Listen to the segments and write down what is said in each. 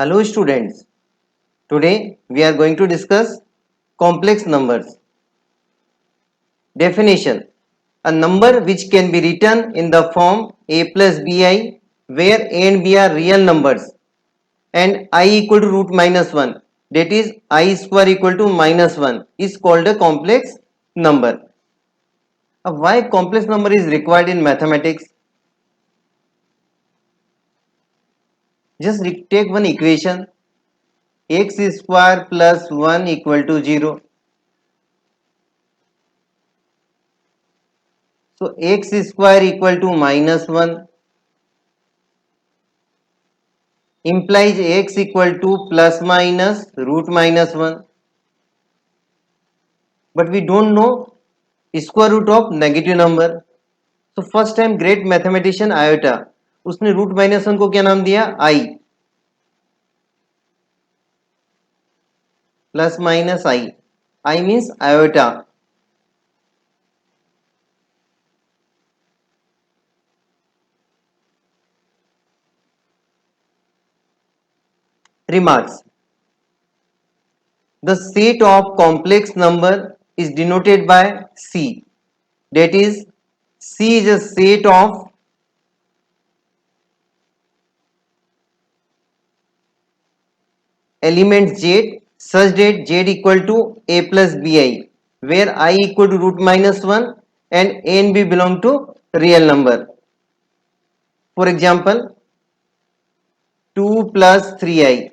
Hello students, today we are going to discuss complex numbers. Definition: a number which can be written in the form a plus bi where a and b are real numbers and I equal to root minus 1, that is I square equal to minus 1 is called a complex number. Why complex number is required in mathematics? Just take one equation, x square plus 1 equal to 0. So x square equal to minus 1 implies x equal to plus minus root minus 1. But we don't know square root of negative number. So first time great mathematician iota, उसने root minus 1 को क्या नाम दिया? I. Plus minus I. I means iota. Remarks: the set of complex number is denoted by C. That is, C is a set of elements Z such that Z equal to a plus bi, where I equal to root minus 1 and a and b belong to real number. For example, 2 plus 3i.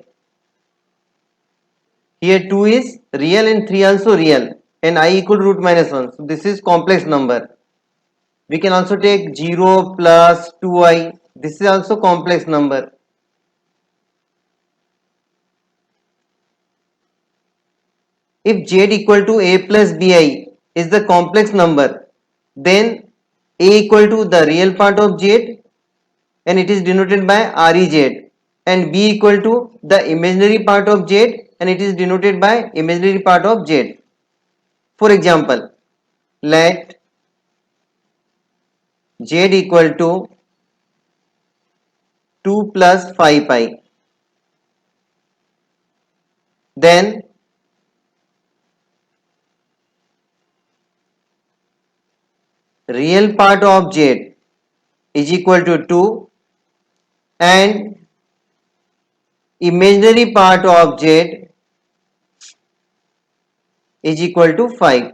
Here 2 is real and 3 also real and I equal to root minus 1. So this is complex number. We can also take 0 plus 2i. This is also complex number. If z equal to a plus bi is the complex number, then a equal to the real part of z and it is denoted by rez, and b equal to the imaginary part of z and it is denoted by imaginary part of z. For example, let z equal to 2 plus 5 pi. Then real part of z is equal to 2 and imaginary part of z is equal to 5.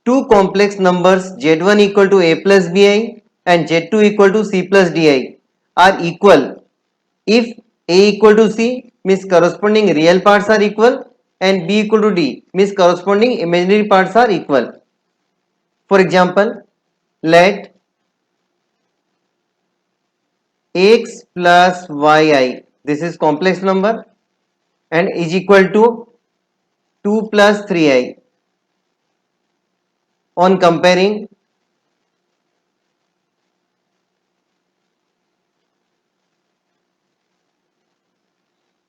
Two complex numbers z1 equal to a plus bi and z2 equal to c plus di are equal if a equal to c means corresponding real parts are equal and b equal to d means corresponding imaginary parts are equal. For example, let x plus yi, this is complex number, and is equal to 2 plus 3i. On comparing,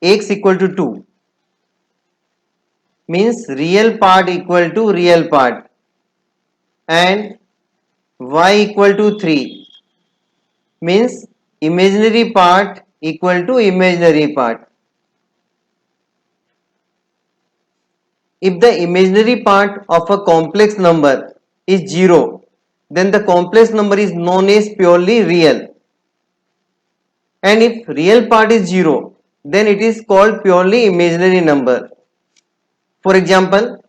x equal to 2 means real part equal to real part and y equal to 3 means imaginary part equal to imaginary part. If the imaginary part of a complex number is 0, then the complex number is known as purely real. And if real part is 0, then it is called purely imaginary number. For example,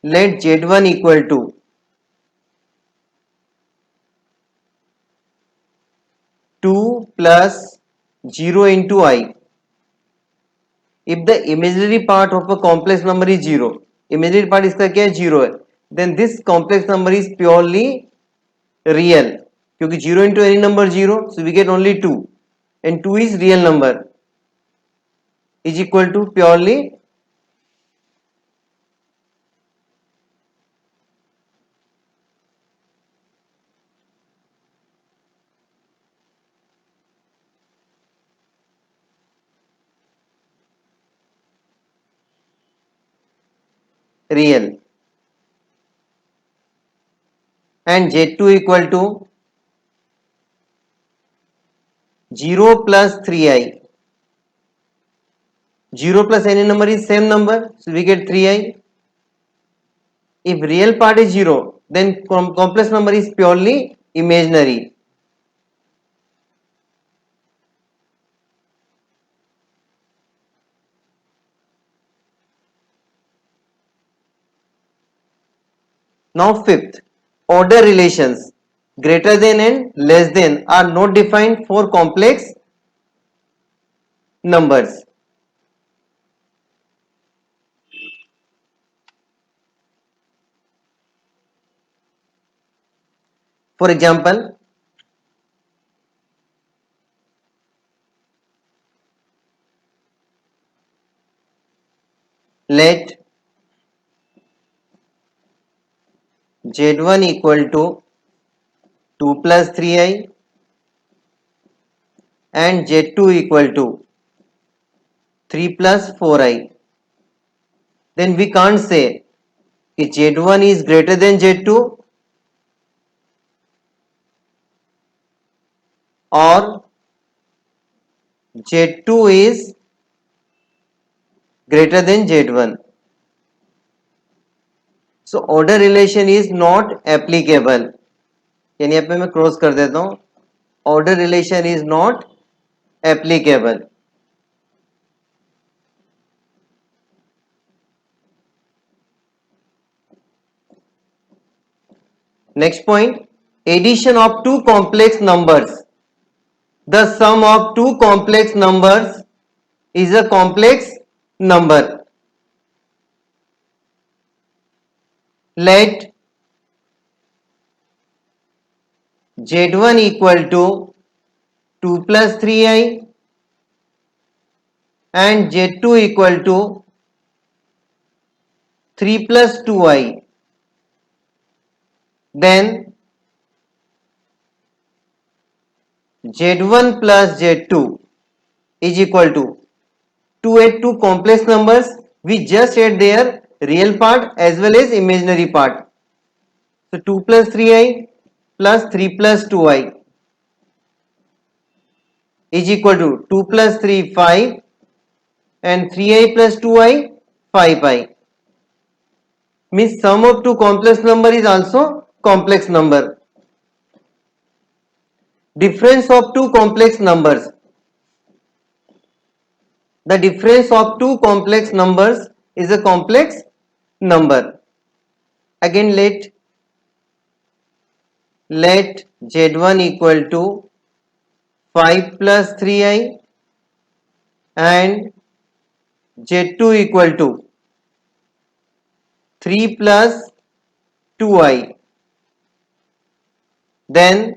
let z1 equal to 2 plus 0 into I. If the imaginary part of a complex number is 0, imaginary part इसका क्या है 0 है, then this complex number is purely real क्योंकि 0 into any number 0, so we get only 2 and 2 is real number is equal to purely real. and Z2 equal to 0 plus 3i. 0 plus any number is same number, so we get 3i. If real part is 0, then complex number is purely imaginary. Now fifth, order relations greater than and less than are not defined for complex numbers. For example, let Z1 equal to 2 plus 3i and Z2 equal to 3 plus 4i. Then we can't say if Z1 is greater than Z2 or Z2 is greater than Z1. So order relation is not applicable. यानी यहाँ पे मैं cross कर देता हूँ. Order relation is not applicable. Next point, addition of two complex numbers. The sum of two complex numbers is a complex number. Let Z1 equal to 2 plus 3i and Z2 equal to 3 plus 2i. Then Z1 plus Z2 is equal to 2 complex numbers. We just add their real part as well as imaginary part. So 2 plus 3i plus 3 plus 2i is equal to 2 plus 3 5 and 3i plus 2i 5i. Means sum of two complex number is also complex number. Difference of two complex numbers. The difference of two complex numbers is a complex number. Again let Z1 equal to 5 plus 3i and Z2 equal to 3 plus 2i. Then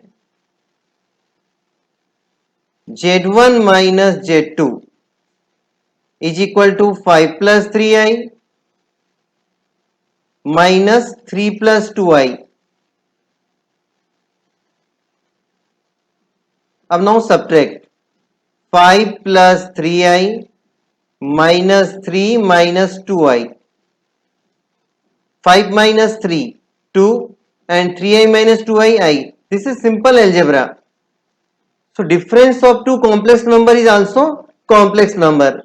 Z1 minus Z2 is equal to 5 plus 3i minus 3 plus 2i. अब now subtract 5 plus 3i minus 3 minus 2i. 5 minus 3 2 and 3i minus 2i I. This is simple algebra. So difference of two complex number is also complex number.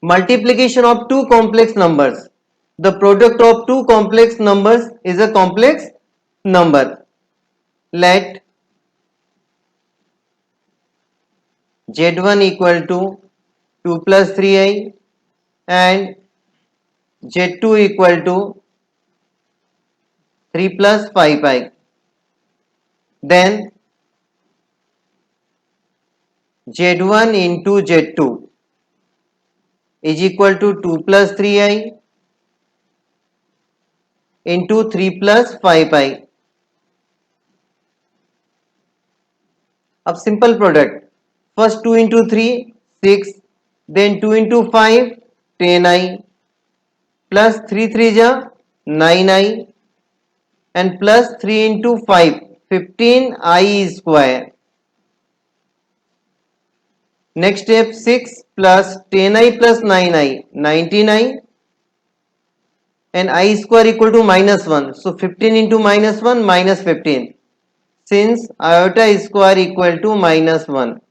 Multiplication of two complex numbers. The product of two complex numbers is a complex number. Let Z1 equal to 2 plus 3i and Z2 equal to 3 plus 5i. Then Z1 into Z2 is equal to 2 plus 3i into 3 plus 5i. अब simple product. First 2 into 3 6, then 2 into 5 10i plus 3 3 ja 9i and plus 3 into 5 15i square. Next step 6 plus 10i plus 9i 19i and I square equal to minus 1. So 15 into minus 1 minus 15. Since iota square equal to minus 1.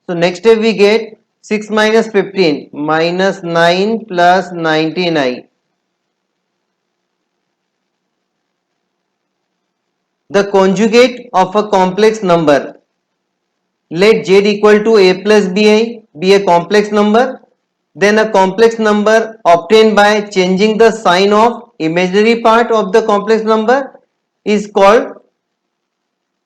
So next step we get 6 minus 15 minus 9 plus 19i. The conjugate of a complex number. Let z equal to a plus bi be a complex number. Then a complex number obtained by changing the sign of imaginary part of the complex number is called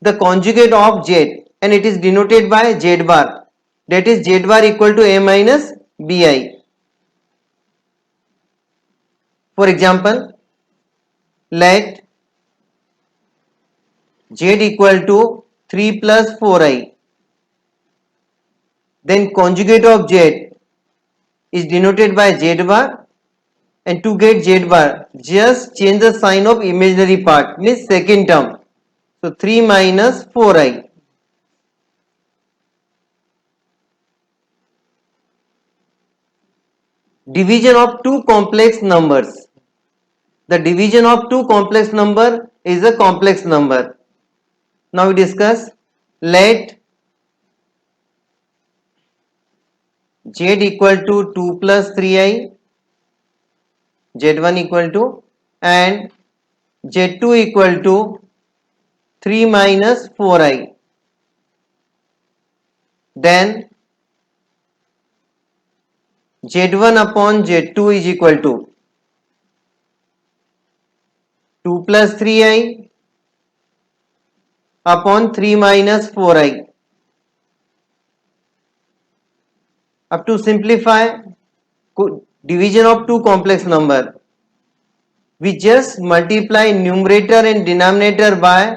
the conjugate of z, and it is denoted by z bar. That is z bar equal to a minus bi. For example, let z equal to 3 plus 4i. Then conjugate of z is denoted by z bar, and to get z bar just change the sign of imaginary part, means second term. So 3 minus 4i. Division of two complex numbers. The division of two complex number is a complex number. Now we discuss. Let z equal to 2 plus 3i, z1 equal to, and z2 equal to 3 minus 4i. Then z1 upon z2 is equal to 2 plus 3i upon 3 minus 4i. Up to simplify division of two complex number, we just multiply numerator and denominator by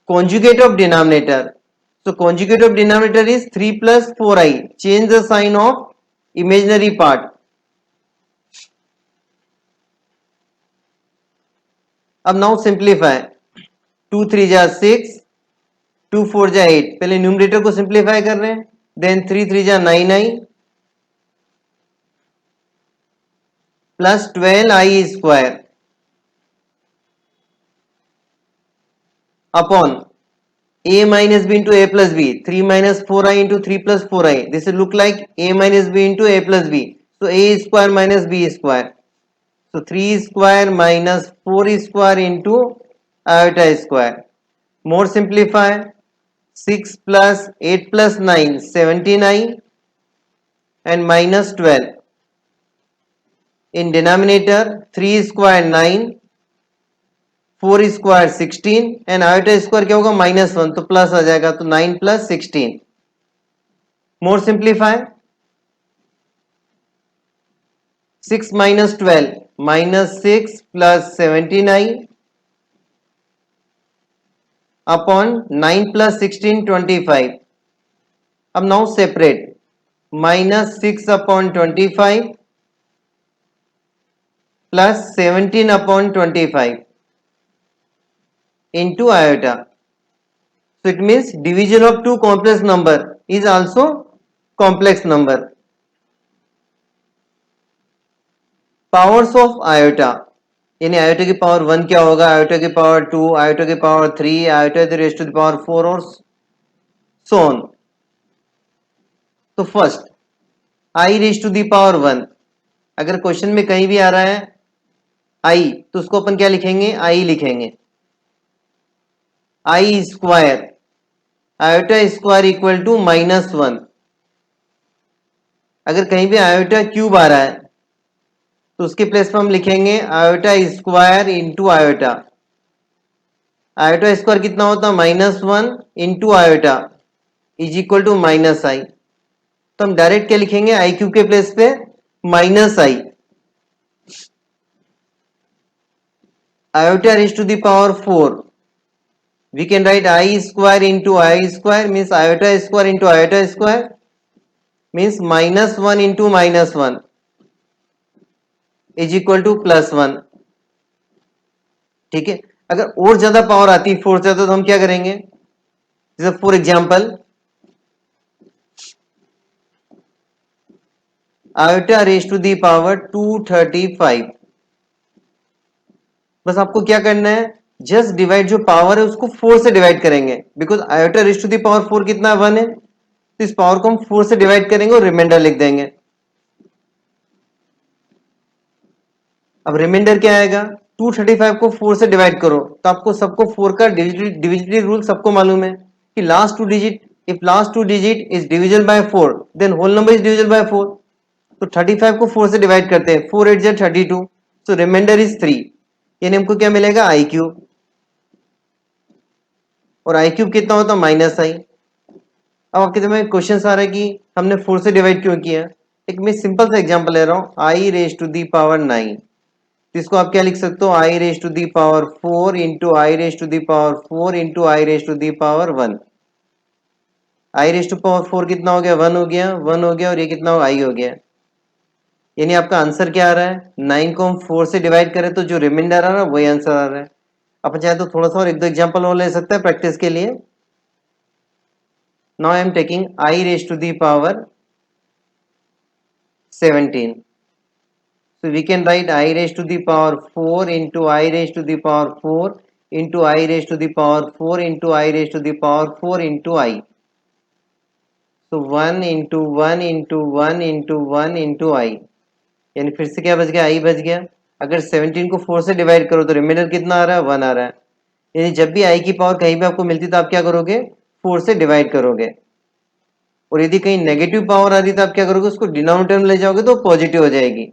conjugate of denominator. So conjugate of denominator is 3 plus 4i. Change the sign of imaginary part. अब now simplify. 2 3 जा 6, 2 4 जा 8. पहले numerator को simplify कर रहे हैं. Then 3 3 जा 9i plus 12i square upon a minus b into a plus b. 3 minus 4i into 3 plus 4i. This will look like a minus b into a plus b. So a square minus b square. So 3 square minus 4 square into iota square. More simplify. 6 plus 8 plus 9 17i and minus 12. In denominator 3 square 9, 4 square 16 and iota square क्या होगा minus 1, तो plus आ जाएगा, तो 9 plus 16. More simplify. 6 minus 12 minus 6 plus 17i upon 9 plus 16 25. अब now separate. Minus 6 upon 25 plus 17 upon 25 into iota. So it means division of two complex number is also complex number. Powers of iota, यानी iota की power 1 क्या होगा, iota की power 2, iota की power 3, iota raised to the power 4 और so on. तो first i raised to the power 1. अगर question में कहीं भी आ रहा है i, तो उसको अपन क्या लिखेंगे, i लिखेंगे. i square iota square equal to minus 1. अगर कहीं भी आयोटा क्यूब आ रहा है तो उसके प्लेस पर हम लिखेंगे iota square into iota. Iota square कितना होता है, minus 1 into iota is equal to minus I. तो हम डायरेक्ट क्या लिखेंगे, आई क्यूब के प्लेस पे minus I. Iota raise to the power 4. We can write I square into I square means iota square into iota square means minus 1 into minus 1 is equal to plus 1. ठीक है. अगर और ज्यादा power आती है 4 से तो हम क्या करेंगे, जैसे for example iota raise to the power 235। बस आपको क्या करना है, जस्ट डिवाइड, जो पावर है उसको 4 से डिवाइड करेंगे, because iota raise to the power 4 कितना 1 है, तो इस पावर को हम 4 से डिवाइड करेंगे और रिमाइंडर लिख देंगे। अब रिमाइंडर क्या आएगा, 235 को 4 से डिवाइड करो, तो आपको सबको 4 का डिविजिबिलिटी रूल सबको मालूम है कि last two digit, if last two digit is divisible by 4 then whole number is divisible by 4। तो 35 को 4 से डिवाइड करते हैं, 4 8 जा 32, सो रिमाइंडर इज 3, यानी हमको क्या मिलेगा आई क्यूब, और आई क्यूब कितना होता है माइनस आई। अब आपके दिमाग में क्वेश्चन आ रहा है कि हमने 4 से डिवाइड क्यों किया। एक मैं सिंपल सा एग्जांपल ले रहा हूं, I raise to the power 9, इसको आप क्या लिख सकते हो, I raise to the power 4 into I raise to the power 4 into I raise to the power 1। I raise to power 4 कितना हो गया, 1 हो गया, 1 हो गया, और ये कितना हो, आई हो गया। यानी आपका आंसर क्या आ रहा है, 9 को हम 4 से डिवाइड करें तो जो रिमाइंडर आ रहा है वही आंसर आ रहा है। अपन चाहे तो थोड़ा सा और एक दो एग्जांपल और ले सकते हैं प्रैक्टिस के लिए। Now I am taking I raise to the power 17, so we can write I raised to the power 4 into I raised to the power 4 into I raised to the power 4 into I raised to the power 4 into I. So 1 into 1 into 1 into 1 into I, यानी फिर से क्या बच गया, I बच गया। अगर 17 को 4 से डिवाइड करो तो रिमाइंडर कितना आ रहा है, 1 आ रहा है। यानी जब भी I की पावर कहीं भी आपको मिलती तो आप क्या करोगे, 4 से डिवाइड करोगे, और यदि कहीं नेगेटिव पावर आ रही तो आप क्या करोगे, उसको डिनोमिनेटर में ले जाओगे तो पॉजिटिव हो जाएगी।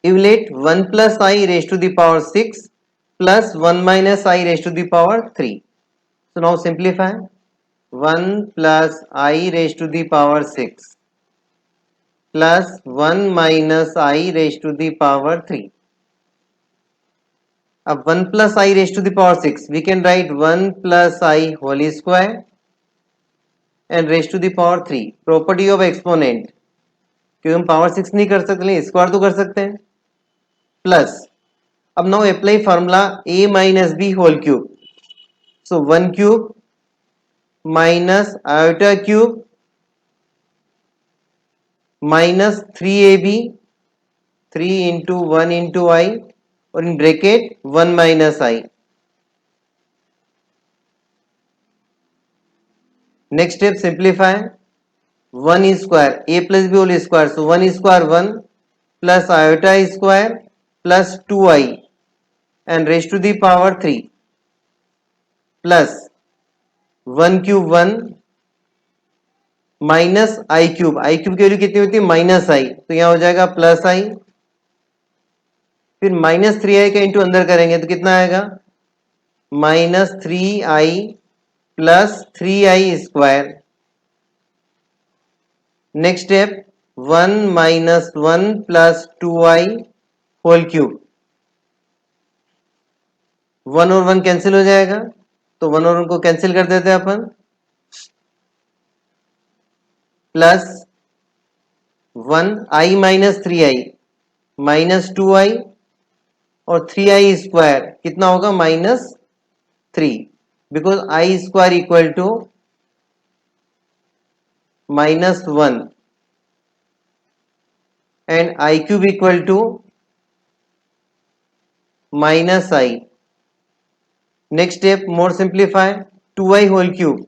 Evaluate 1 plus I raised to the power 6 plus 1 minus I raised to the power 3. So now simplify, 1 plus I raised to the power 6 plus 1 minus I raised to the power 3. अब 1 plus I raised to the power 6, we can write 1 plus I whole square and raised to the power 3. Property of exponent, क्योंकि हम power 6 नहीं कर सकते, लेकिन square तो कर सकते हैं, प्लस, अब now apply formula a minus b whole cube, so 1 cube minus iota cube minus 3ab, 3 into 1 into i, और in bracket 1 minus i. Next step simplify, 1 square a plus b whole square, so 1 square 1 plus iota square plus 2i and raise to the power 3 plus 1 cube 1 minus i cube, i cube की value कितनी होती है minus I, तो यहां हो जाएगा plus आई, फिर minus 3i का इंटू अंदर करेंगे तो कितना आएगा, minus 3i plus 3i square. Next step, 1 minus 1 plus 2i whole cube, 1 और 1 कैंसिल हो जाएगा, तो 1 और 1 को कैंसिल कर देते हैं अपन, plus 1 i minus 3i minus 2i और 3i स्क्वायर कितना होगा minus 3, because i square equal to minus 1 and i cube equal to minus i. Next step more simplify, 2i whole cube,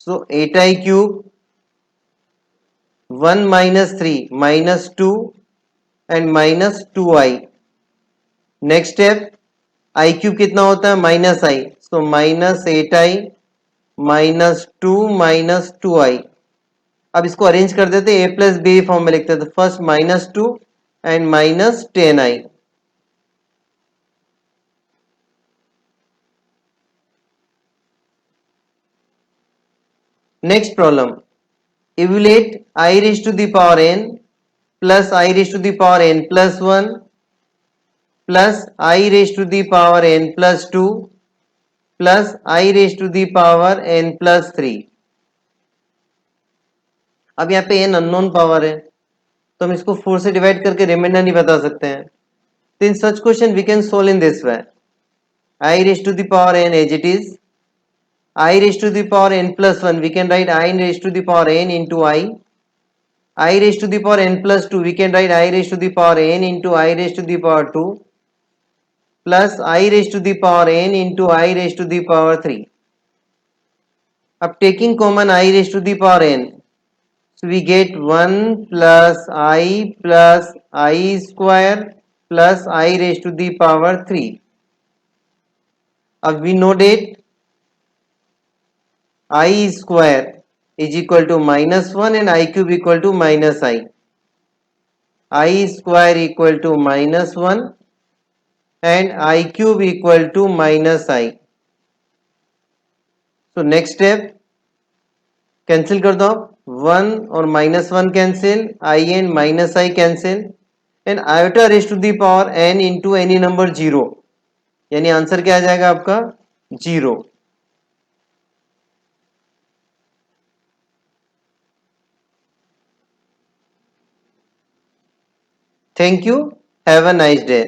so 8i cube 1 minus 3 minus 2 and minus 2i। Next step, i cube कितना होता है minus i, so minus 8i minus 2 minus 2i। अब इसको arrange कर देते हैं, a plus B form में लिखते हैं, तो first minus 2 and minus 10i। Next problem, evaluate i raise to the power n plus i raise to the power n plus 1 plus i raise to the power n plus 2 plus i raise to the power n plus 3। अब यहाँ पे n unknown power है, तो हम इसको 4 से divide करके reminder नहीं बता सकते हैं, तो in such question we can solve in this way, i raise to the power n as it is I raised to the power n plus 1, we can write I raised to the power n into I raised to the power n plus 2, we can write I raised to the power n into I raised to the power 2 plus I raised to the power n into I raised to the power 3. अब taking common I raised to the power n, so we get 1 plus I square plus I raised to the power 3. अब we know that I square is equal to minus 1 and I cube equal to minus I. I square equal to minus 1 and I cube equal to minus I. So next step, cancel कर दो आप, 1 और minus 1 cancel, I N minus I cancel and iota raise to the power n into any number 0, यानी answer क्या आ जाएगा आपका 0. Thank you, have a nice day.